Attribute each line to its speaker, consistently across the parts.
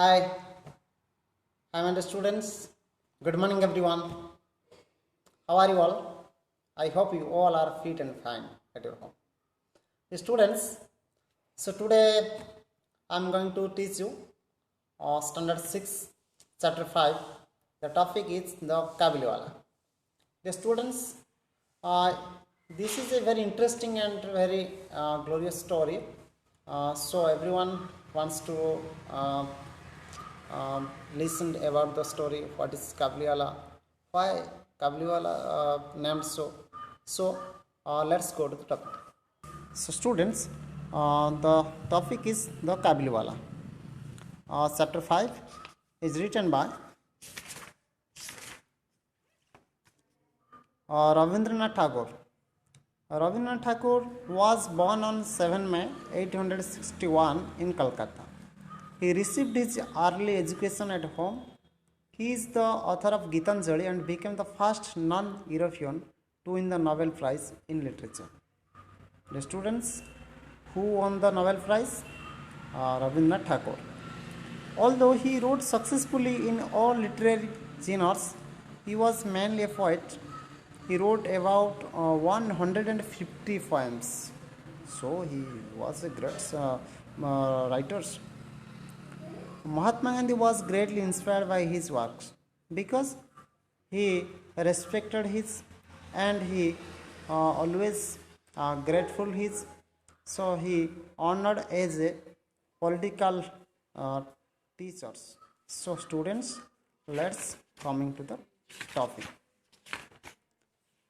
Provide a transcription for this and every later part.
Speaker 1: Hi, I'm and students. Good morning, everyone. How are you all? I hope you all are fit and fine at your home. Students, so today I'm going to teach you Standard 6, Chapter 5. The topic is the Kabiliwala. The students, uh, this is a very interesting and very glorious story. So everyone wants to uh, listened about the story what is Kabliwala, why Kabliwala named so. Let's go to the topic. So students, the topic is the Kabliwala. Chapter 5 is written by Ravindranath Tagore. Ravindranath Tagore was born on 7 May 1861 in Calcutta. He received his early education at home. He is the author of Gitanjali and became the first non-European to win the Nobel Prize in Literature. The students who won the Nobel Prize, Rabindranath Tagore. Although he wrote successfully in all literary genres, he was mainly a poet. He wrote about 150 poems. So he was a great writer. Mahatma Gandhi was greatly inspired by his works because he respected his and he always grateful his, so he honored as a political uh, teachers. So students, let's coming to the topic.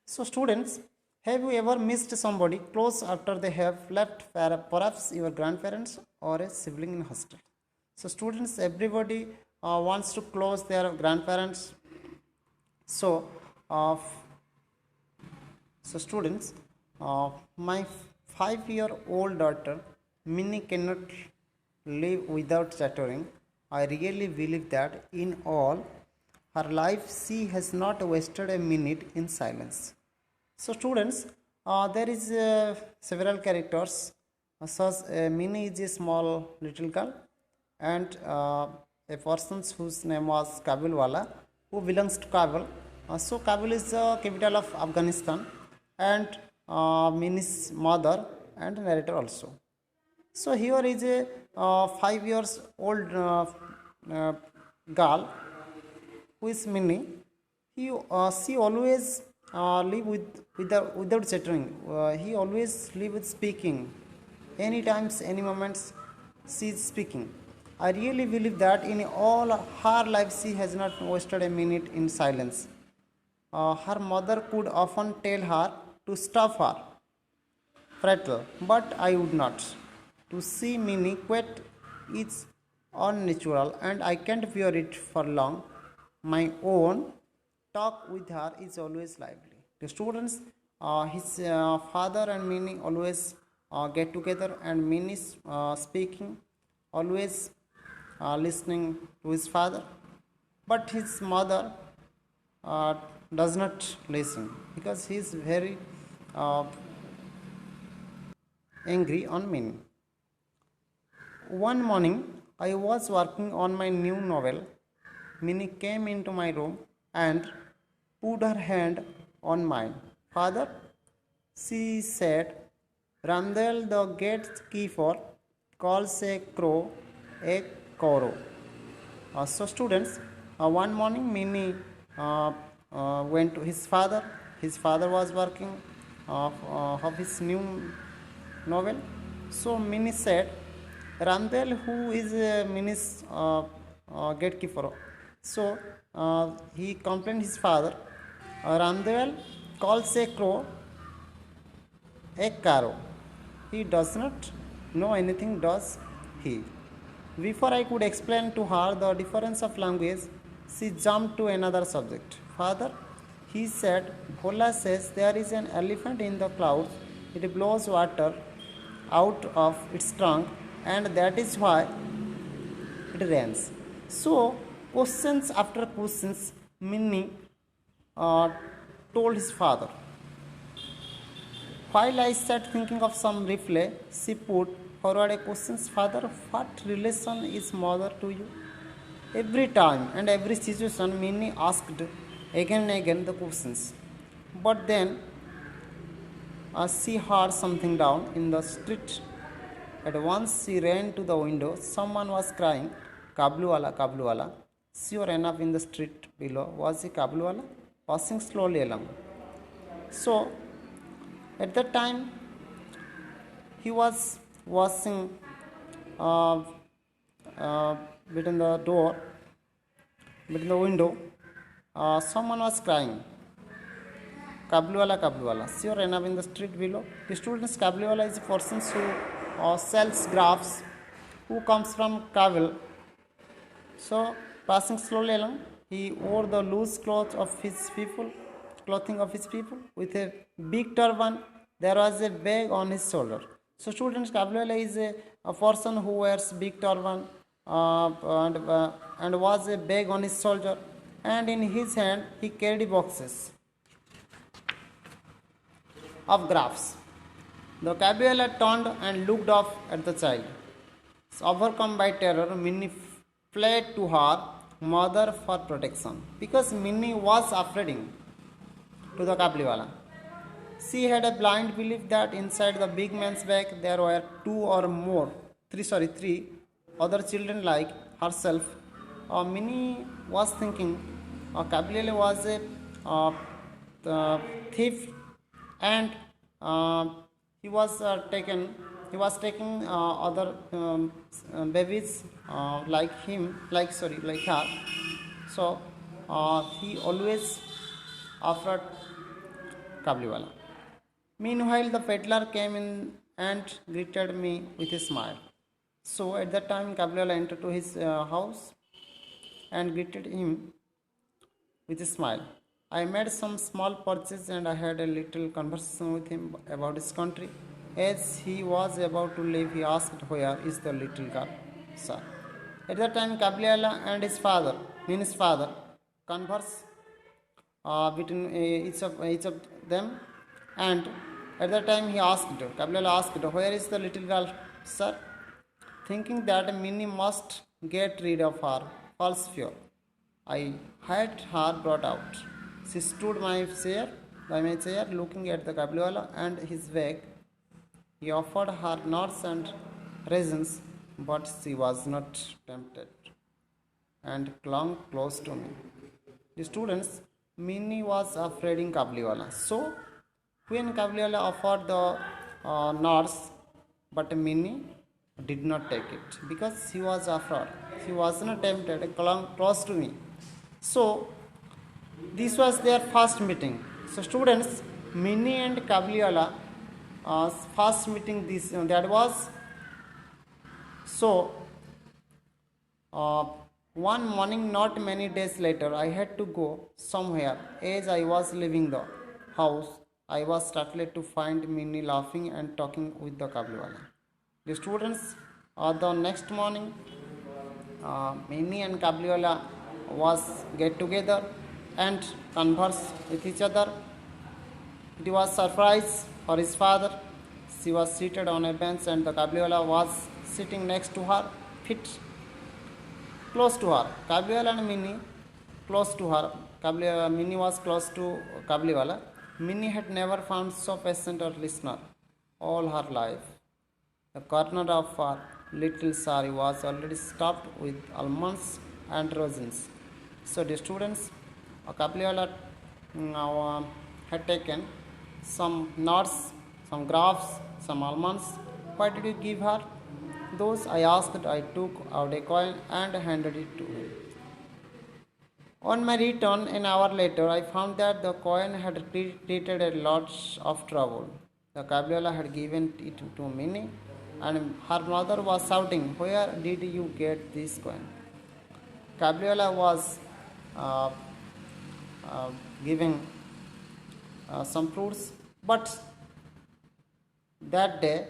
Speaker 1: So students, have you ever missed somebody close after they have left, perhaps your grandparents or a sibling in hostel? So students, everybody wants to close their grandparents. So, so students, my 5-year-old daughter Minnie cannot live without chattering. I really believe that in all her life she has not wasted a minute in silence. So students, there is several characters. Such Minnie is a small little girl, and a person whose name was Kabilwala, who belongs to Kabul. So Kabul is the capital of Afghanistan, and Minnie's mother and narrator also. So here is a 5 years old uh, girl who is Minnie. She always live without chattering. He always live with speaking. Any times, any moments, she is speaking. I really believe that in all her life she has not wasted a minute in silence. Her mother could often tell her to stop her prattle, but I would not. To see Minnie quit is unnatural, and I can't bear it for long. My own talk with her is always lively. The students, his father and Minnie always get together, and Minnie speaking, always listening to his father, but his mother uh, does not listen because he is very uh, angry on me. One morning, I was working on my new novel. Minnie came into my room and put her hand on mine. Father, she said, Randall the gatekeeper calls a crow a coro. So students, one morning Minnie went to his father. His father was working of his new novel. So Minnie said, Randall, who is Minnie's gatekeeper. So he complained his father. Randall calls a crow a caro. He does not know anything, does he? Before I could explain to her the difference of language, she jumped to another subject. Father, he said, Bhola says there is an elephant in the clouds. It blows water out of its trunk, and that is why it rains. So, questions after questions, Minnie uh, told his father. While I sat thinking of some reply, she put forward a question. Father, what relation is mother to you? Every time and every situation, Minnie asked again and again the questions. But then she heard something down in the street. At once she ran to the window. Someone was crying, Kabluwala, Kabluwala. Sure enough, in the street below was a Kabluwala passing slowly along. So, at that time, he was washing uh, between the door, between the window. Someone was crying, Kabluwala, Kabluwala. Sure enough, in the street below. The students, Kabluwala is a person who sells graphs, who comes from Kabul. So, passing slowly along, he wore the loose clothing of his people, with a big turban. There was a bag on his shoulder. So, students, Kabluwala is a person who wears big turban and was a bag on his shoulder, and in his hand he carried boxes of graphs. The Kabluwala turned and looked off at the child. Overcome by terror, Minnie fled to her mother for protection, because Minnie was afraid to the Kabluwala. She had a blind belief that inside the big man's bag there were three other children like herself. Minnie was thinking Kabluwala was a thief, and he was taking other babies like her. So he always offered Kabluwala. Meanwhile, the peddler came in and greeted me with a smile. So at that time, Kabluwala entered to his house and greeted him with a smile. I made some small purchase and I had a little conversation with him about his country. As he was about to leave, he asked, "Where is the little girl, sir?" At that time, Kabluwala and his father, converse between each of them, and at that time Kabluwala asked, "Where is the little girl, sir?" Thinking that Minnie must get rid of her false fear, I had her brought out. She stood by my chair, looking at the Kabluwala and his bag. He offered her nuts and raisins, but she was not tempted and clung close to me. The students, Minnie was afraid in Kabluwala. So, when Kabluwala offered the nuts, but Minnie did not take it because she was afraid. She was not tempted and clung close to me. So, this was their first meeting. So, students, Minnie and Kabluwala first meeting that was so. One morning, not many days later, I had to go somewhere. As I was leaving the house, I was startled to find Minnie laughing and talking with the Kabluwala. The students, the next morning, Minnie and Kabluwala was get together and converse with each other. It was surprise for his father. She was seated on a bench and the Kabluwala was sitting next to her, feet close to her. Kabluwala and Minnie close to her. Minnie was close to Kabluwala. Minnie had never found so patient a listener all her life. The corner of her little sari was already stuffed with almonds and raisins. So the students, Kabluwala had taken some nuts, some grapes, some almonds. Why did you give her those? I asked. I took out a coin and handed it to him. On my return, an hour later, I found that the coin had created a lot of trouble. The Kabluwala had given it to Minnie, and her mother was shouting, "Where did you get this coin?" Kabluwala was uh, giving some fruits, but that day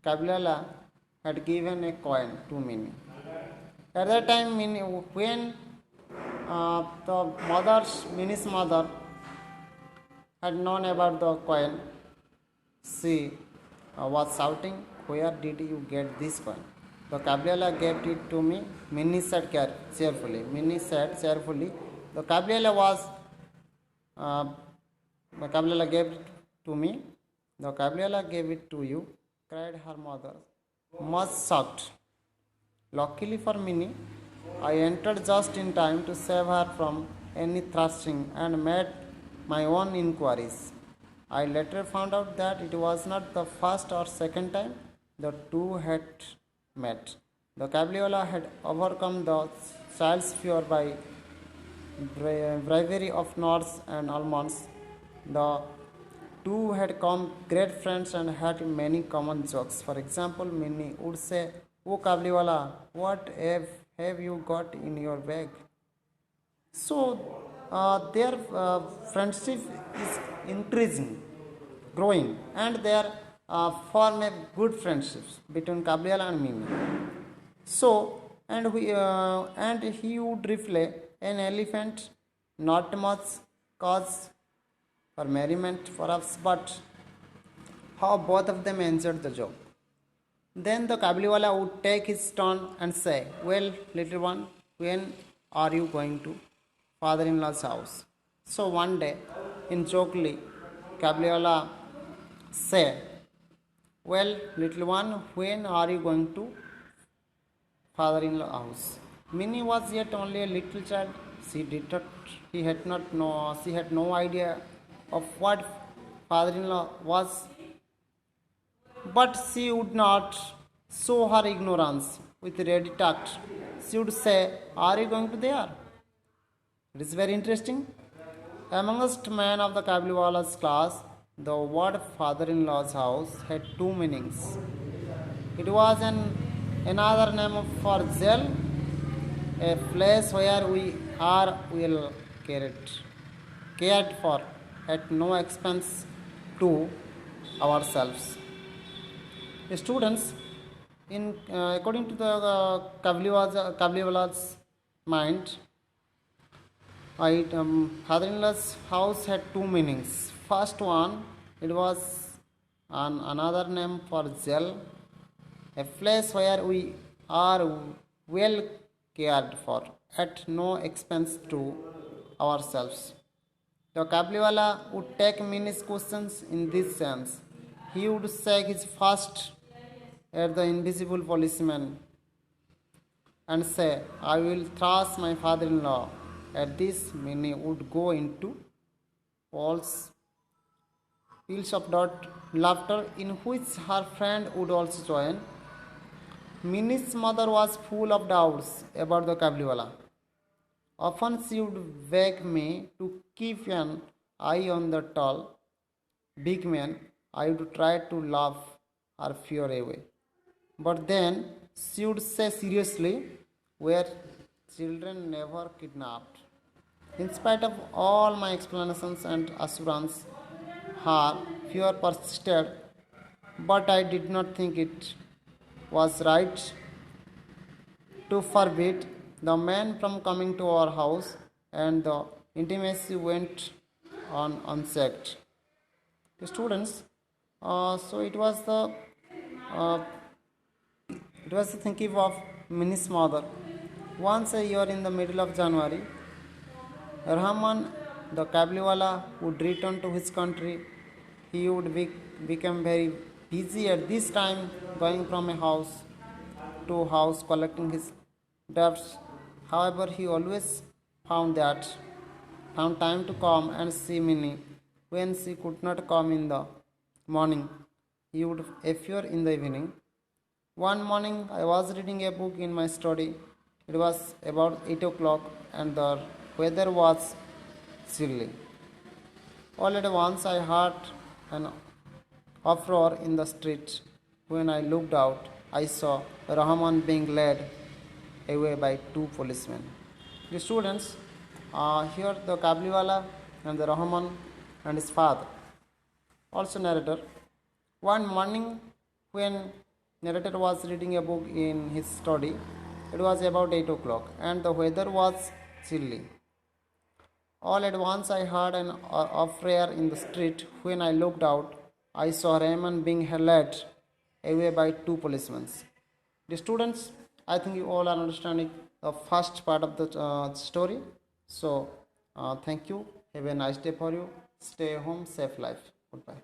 Speaker 1: Kabluwala had given a coin to Minnie. At that time, when Minnie's mother had known about the coin, she was shouting, "Where did you get this coin?" The cabriolet gave it to me. Minnie said cheerfully. Minnie said cheerfully. The cabriolet was. Uh, the cabriolet gave it to me. The cabriolet gave it to you, cried her mother, much shocked. Luckily for Minnie, I entered just in time to save her from any thrashing and made my own inquiries. I later found out that it was not the first or second time the two had met. The Cabriola had overcome the child's fear by bravery of nuts and almonds. The two had become great friends and had many common jokes. For example, Minnie would say, "Oh, Kabliwala, what have you got in your bag?" So, their friendship is increasing, growing, and their form a good friendships between Kabliwala and Minnie. So, and he would reply, "An elephant, not much cause for merriment perhaps, but how both of them enjoyed the joke." Then the Kabliwala would take his turn and say, "Well, little one, when are you going to father-in-law's house?" So one day, in jokingly, Kabliwala said, "Well, little one, when are you going to father-in-law house?" Minnie was yet only a little child. She had no idea of what father-in-law was, but she would not show her ignorance with ready tact. She would say, "Are you going to there?" It is very interesting. Amongst men of the Kabliwala's class, the word father-in-law's house had two meanings. It was another name for jail, a place where we are well cared for at no expense to ourselves. The students, according to the Kabliwala's mind, father-in-law's house had two meanings. First one, it was another name for jail, a place where we are well cared for at no expense to ourselves. The Kabliwala would take Minnie's questions in this sense. He would shake his fist at the invisible policeman and say, "I will thrash my father-in-law." At this, Minnie would go into peals of laughter, in which her friend would also join. Minnie's mother was full of doubts about the Kabliwala. Often she would beg me to keep an eye on the tall, big man. I would try to laugh her fear away. But then she would say seriously, "Were children never kidnapped?" In spite of all my explanations and assurance, her fear persisted, but I did not think it was right to forbid the man from coming to our house, and the intimacy went on unchecked. The students, so uh, it was the thinking of Minnie's mother. Once a year in the middle of January, Rahman, the Kabliwala, would return to his country. He would become very busy at this time, going from a house to house collecting his debts. However, he always found time to come and see Minnie. When she could not come in the morning, he would appear in the evening. One morning, I was reading a book in my study. It was about 8 o'clock and the weather was chilly. All at once, I heard an uproar in the street. When I looked out, I saw Rahman being led away by two policemen. The students, here the Kabliwala and the Rahman and his father. Also narrator. One morning when narrator was reading a book in his study, it was about 8 o'clock and the weather was chilly. All at once I heard an uproar in the street. When I looked out, I saw Rahman being led away by two policemen. The students, I think you all are understanding the first part of the story. So, thank you. Have a nice day for you. Stay home, safe life. Goodbye.